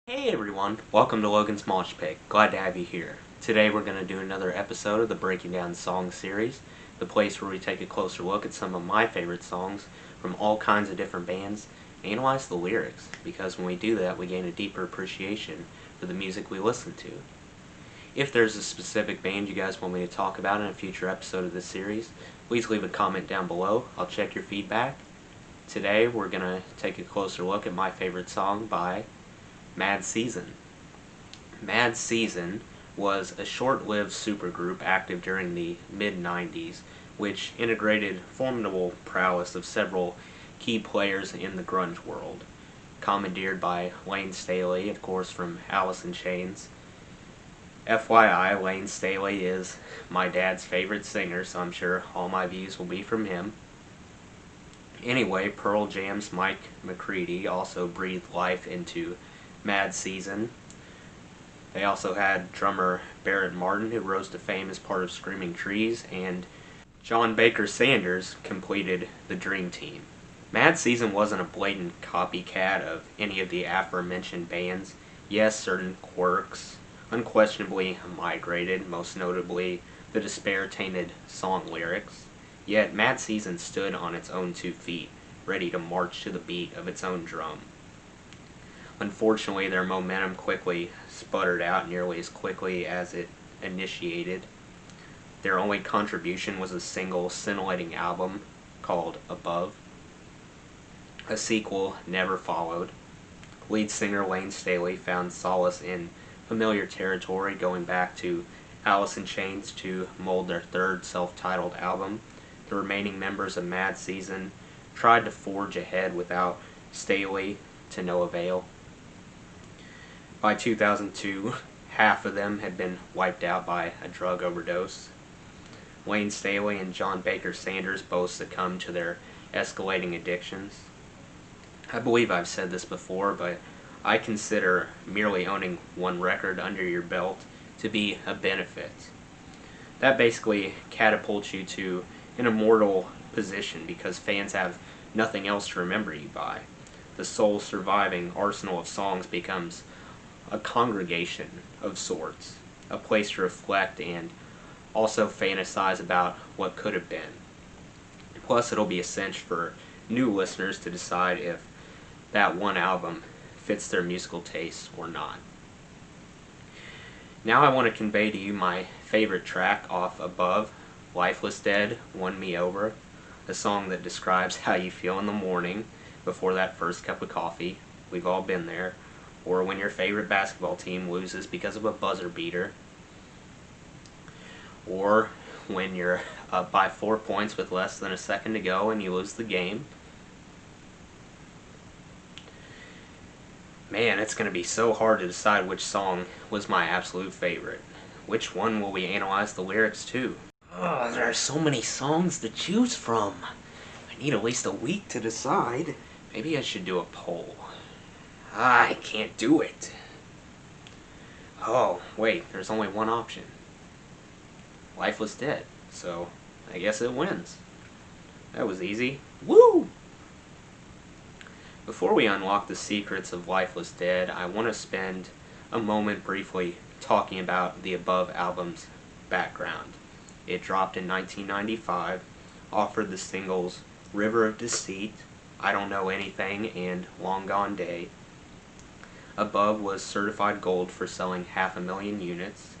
Hey everyone, welcome to Logan's Mosh Pit. Glad to have you here. Today we're going to do another episode of the Breaking Down Songs series, the place where we take a closer look at some of my favorite songs from all kinds of different bands, analyze the lyrics, because when we do that we gain a deeper appreciation for the music we listen to. If there's a specific band you guys want me to talk about in a future episode of this series, please leave a comment down below. I'll check your feedback. Today we're going to take a closer look at my favorite song by Mad Season. Mad Season was a short-lived supergroup active during the mid-90s, which integrated formidable prowess of several key players in the grunge world, commandeered by Lane Staley, of course, from Alice in Chains. FYI, Lane Staley is my dad's favorite singer, so I'm sure all my views will be from him. Anyway, Pearl Jam's Mike McCready also breathed life into Mad Season. They also had drummer Barrett Martin, who rose to fame as part of Screaming Trees, and John Baker Sanders completed the Dream Team. Mad Season wasn't a blatant copycat of any of the aforementioned bands. Yes, certain quirks unquestionably migrated, most notably the despair-tainted song lyrics. Yet Mad Season stood on its own 2 feet, ready to march to the beat of its own drum. Unfortunately, their momentum quickly sputtered out nearly as quickly as it initiated. Their only contribution was a single, scintillating album called Above. A sequel never followed. Lead singer Lane Staley found solace in familiar territory, going back to Alice in Chains to mold their third self-titled album. The remaining members of Mad Season tried to forge ahead without Staley, to no avail. By 2002, half of them had been wiped out by a drug overdose. Lane Staley and John Baker Sanders both succumbed to their escalating addictions. I believe I've said this before, but I consider merely owning one record under your belt to be a benefit. That basically catapults you to an immortal position because fans have nothing else to remember you by. The sole surviving arsenal of songs becomes a congregation of sorts, a place to reflect and also fantasize about what could have been. Plus, it'll be a cinch for new listeners to decide if that one album fits their musical tastes or not. Now I want to convey to you my favorite track off Above, Lifeless Dead, Won Me Over, a song that describes how you feel in the morning before that first cup of coffee. We've all been there. Or when your favorite basketball team loses because of a buzzer beater. Or when you're up by 4 points with less than a second to go and you lose the game. Man, it's going to be so hard to decide which song was my absolute favorite. Which one will we analyze the lyrics to? Oh, there are so many songs to choose from. I need at least a week to decide. Maybe I should do a poll. I can't do it. Oh, wait, there's only one option. Lifeless Dead. So, I guess it wins. That was easy. Woo! Before we unlock the secrets of Lifeless Dead, I want to spend a moment briefly talking about the Above album's background. It dropped in 1995, offered the singles River of Deceit, I Don't Know Anything, and Long Gone Day. Above was certified gold for selling 500,000 units.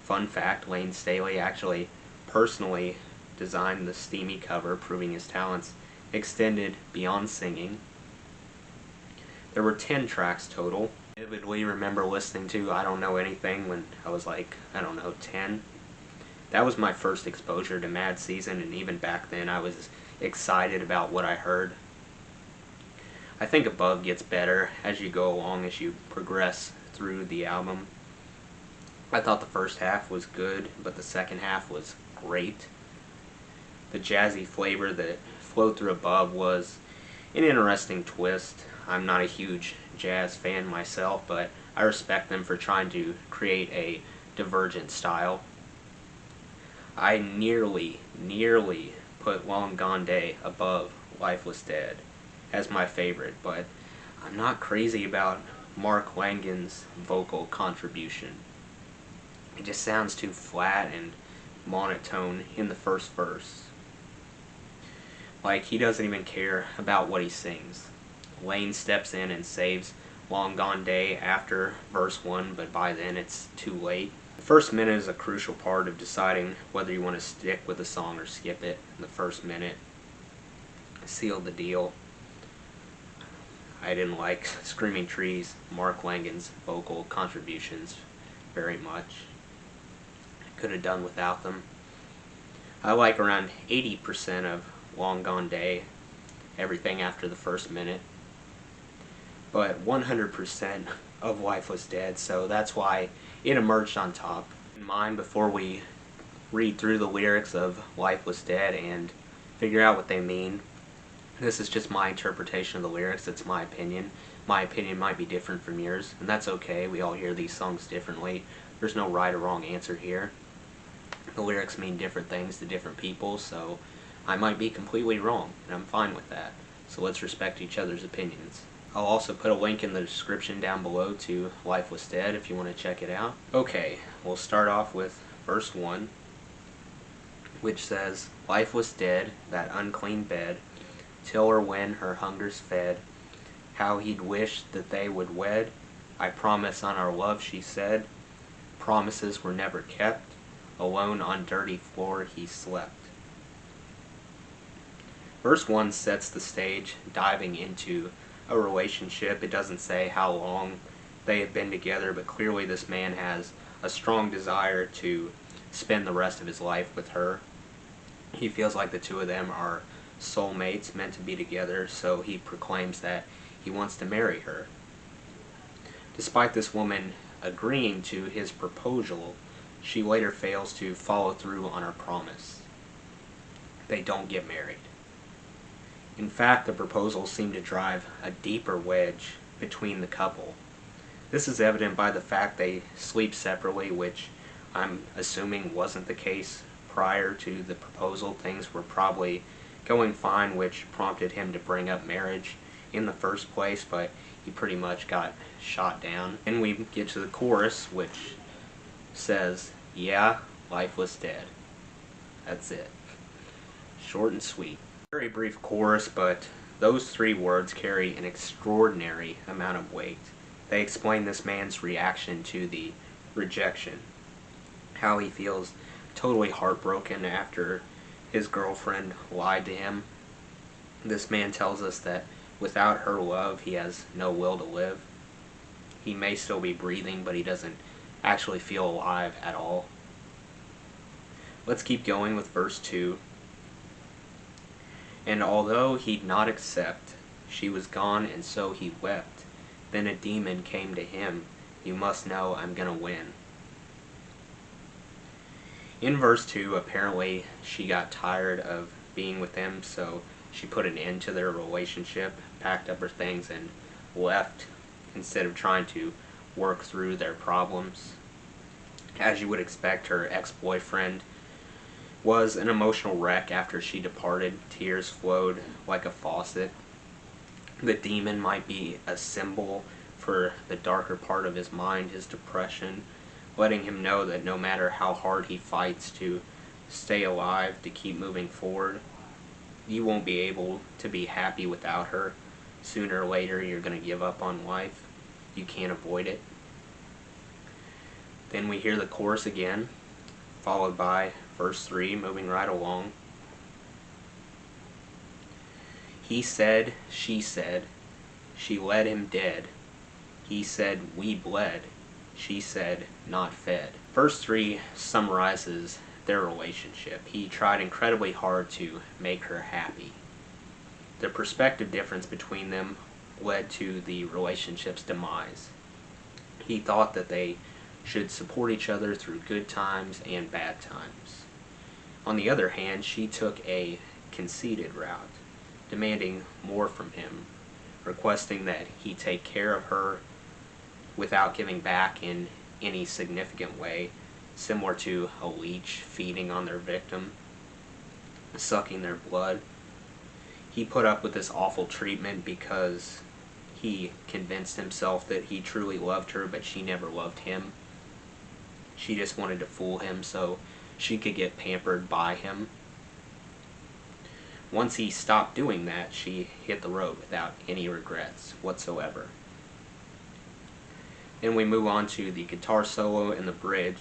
Fun fact, Lane Staley actually personally designed the steamy cover, proving his talents extended beyond singing. There were 10 tracks total. I vividly remember listening to I Don't Know Anything when I was like, 10. That was my first exposure to Mad Season, and even back then I was excited about what I heard. I think Above gets better as you go along, as you progress through the album. I thought the first half was good, but the second half was great. The jazzy flavor that flowed through Above was an interesting twist. I'm not a huge jazz fan myself, but I respect them for trying to create a divergent style. I nearly put Long Gone Day above Lifeless Dead as my favorite, but I'm not crazy about Mark Langen's vocal contribution. It just sounds too flat and monotone in the first verse. Like, he doesn't even care about what he sings. Lane steps in and saves Long Gone Day after verse 1, but by then it's too late. The first minute is a crucial part of deciding whether you want to stick with a song or skip it. The first minute sealed the deal. I didn't like Screaming Trees, Mark Langen's vocal contributions very much. I could have done without them. I like around 80% of Long Gone Day, everything after the first minute, but 100% of Lifeless Dead, so that's why it emerged on top. In mind, before we read through the lyrics of Lifeless Dead and figure out what they mean, this is just my interpretation of the lyrics. It's my opinion. My opinion might be different from yours, and that's okay. We all hear these songs differently. There's no right or wrong answer here. The lyrics mean different things to different people, so I might be completely wrong, and I'm fine with that. So let's respect each other's opinions. I'll also put a link in the description down below to Lifeless Dead if you want to check it out. Okay, we'll start off with verse 1, which says, "Life was dead, that unclean bed, till or when her hunger's fed. How he'd wished that they would wed. I promise on our love," she said. Promises were never kept. Alone on dirty floor he slept. Verse 1 sets the stage, diving into a relationship. It doesn't say how long they have been together, but clearly this man has a strong desire to spend the rest of his life with her. He feels like the two of them are soulmates meant to be together, so he proclaims that he wants to marry her. Despite this woman agreeing to his proposal, she later fails to follow through on her promise. They don't get married. In fact, the proposal seemed to drive a deeper wedge between the couple. This is evident by the fact they sleep separately, which I'm assuming wasn't the case prior to the proposal. Things were probably going fine, which prompted him to bring up marriage in the first place, but he pretty much got shot down. Then we get to the chorus, which says, "Yeah, life was dead." That's it. Short and sweet. Very brief chorus, but those three words carry an extraordinary amount of weight. They explain this man's reaction to the rejection, how he feels totally heartbroken after his girlfriend lied to him. This man tells us that without her love, he has no will to live. He may still be breathing, but he doesn't actually feel alive at all. Let's keep going with verse 2. "And although he'd not accept, she was gone, and so he wept. Then a demon came to him, you must know I'm gonna win." In verse 2, apparently she got tired of being with him, so she put an end to their relationship, packed up her things, and left instead of trying to work through their problems. As you would expect, her ex-boyfriend was an emotional wreck after she departed. Tears flowed like a faucet. The demon might be a symbol for the darker part of his mind, his depression, letting him know that no matter how hard he fights to stay alive, to keep moving forward, you won't be able to be happy without her. Sooner or later, you're going to give up on life. You can't avoid it. Then we hear the chorus again, followed by verse 3, moving right along. "He said, she led him dead. He said, we bled. She said, not fed." Verse 3 summarizes their relationship. He tried incredibly hard to make her happy. The perspective difference between them led to the relationship's demise. He thought that they should support each other through good times and bad times. On the other hand, she took a conceited route, demanding more from him, requesting that he take care of her without giving back in any significant way, similar to a leech feeding on their victim, sucking their blood. He put up with this awful treatment because he convinced himself that he truly loved her, but she never loved him. She just wanted to fool him so she could get pampered by him. Once he stopped doing that, she hit the road without any regrets whatsoever. Then we move on to the guitar solo and the bridge,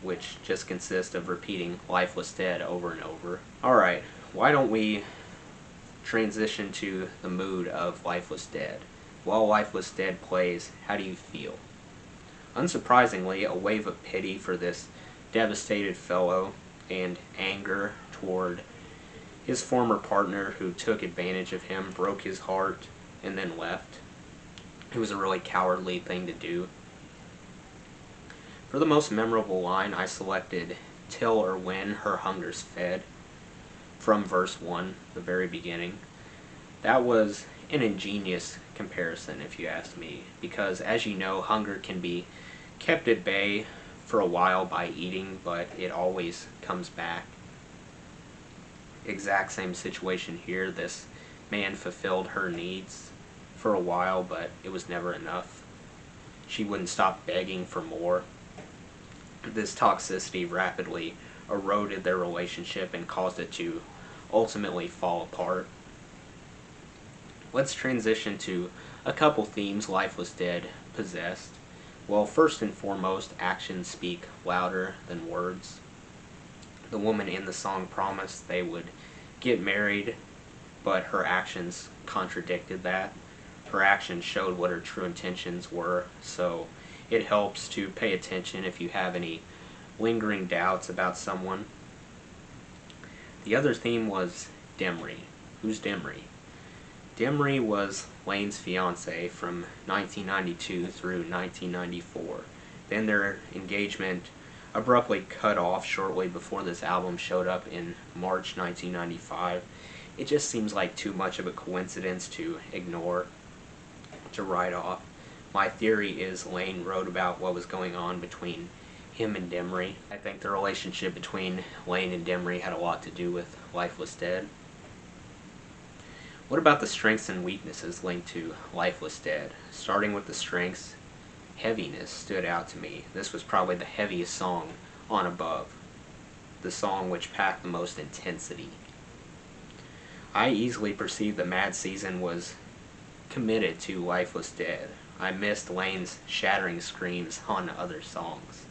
which just consists of repeating Lifeless Dead over and over. Alright, why don't we transition to the mood of Lifeless Dead? While Lifeless Dead plays, how do you feel? Unsurprisingly, a wave of pity for this devastated fellow and anger toward his former partner who took advantage of him, broke his heart, and then left. It was a really cowardly thing to do. For the most memorable line, I selected "Till or when her hunger's fed" from verse 1, the very beginning. That was an ingenious comparison, if you ask me, because as you know, hunger can be kept at bay for a while by eating, but it always comes back. Exact same situation here. This man fulfilled her needs for a while, but it was never enough. She wouldn't stop begging for more. This toxicity rapidly eroded their relationship and caused it to ultimately fall apart. Let's transition to a couple themes Lifeless Dead possessed. Well, first and foremost, actions speak louder than words. The woman in the song promised they would get married, but her actions contradicted that. Her actions showed what her true intentions were, so it helps to pay attention if you have any lingering doubts about someone. The other theme was Demry. Who's Demry? Demry was Lane's fiancée from 1992 through 1994. Then their engagement abruptly cut off shortly before this album showed up in March 1995. It just seems like too much of a coincidence to ignore, to write off. My theory is Lane wrote about what was going on between him and Demry. I think the relationship between Lane and Demry had a lot to do with Lifeless Dead. What about the strengths and weaknesses linked to Lifeless Dead? Starting with the strengths, heaviness stood out to me. This was probably the heaviest song on Above, the song which packed the most intensity. I easily perceived that Mad Season was committed to Lifeless Dead. I missed Lane's shattering screams on other songs.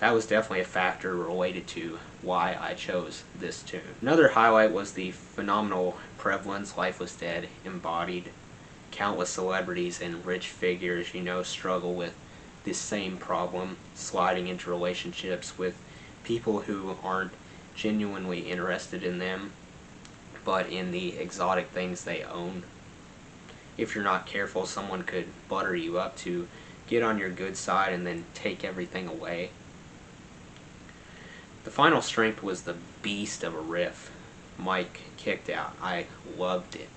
That was definitely a factor related to why I chose this tune. Another highlight was the phenomenal prevalence Lifeless Dead embodied. Countless celebrities and rich figures, struggle with this same problem, sliding into relationships with people who aren't genuinely interested in them, but in the exotic things they own. If you're not careful, someone could butter you up to get on your good side and then take everything away. The final strength was the beast of a riff Mike kicked out. I loved it.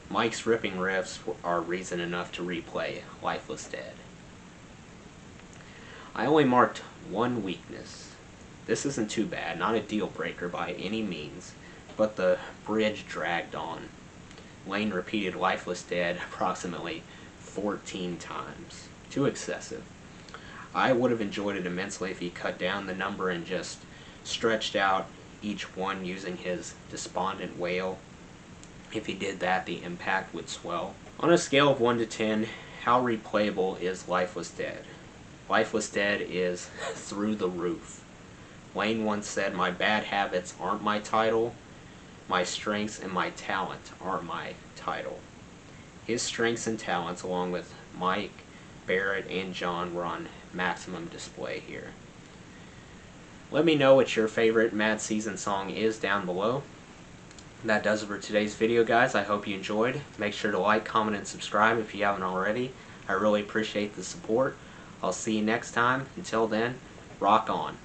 Mike's ripping riffs are reason enough to replay Lifeless Dead. I only marked one weakness. This isn't too bad, not a deal breaker by any means, but the bridge dragged on. Lane repeated Lifeless Dead approximately 14 times. Too excessive. I would have enjoyed it immensely if he cut down the number and just stretched out each one using his despondent wail. If he did that, the impact would swell. On a scale of 1 to 10, how replayable is Lifeless Dead? Lifeless Dead is through the roof. Lane once said, "My bad habits aren't my title. My strengths and my talent are my title." His strengths and talents, along with Mike, Barrett, and John, were on maximum display here. Let me know what your favorite Mad Season song is down below. That does it for today's video, guys. I hope you enjoyed. Make sure to like, comment, and subscribe if you haven't already. I really appreciate the support. I'll see you next time. Until then, rock on.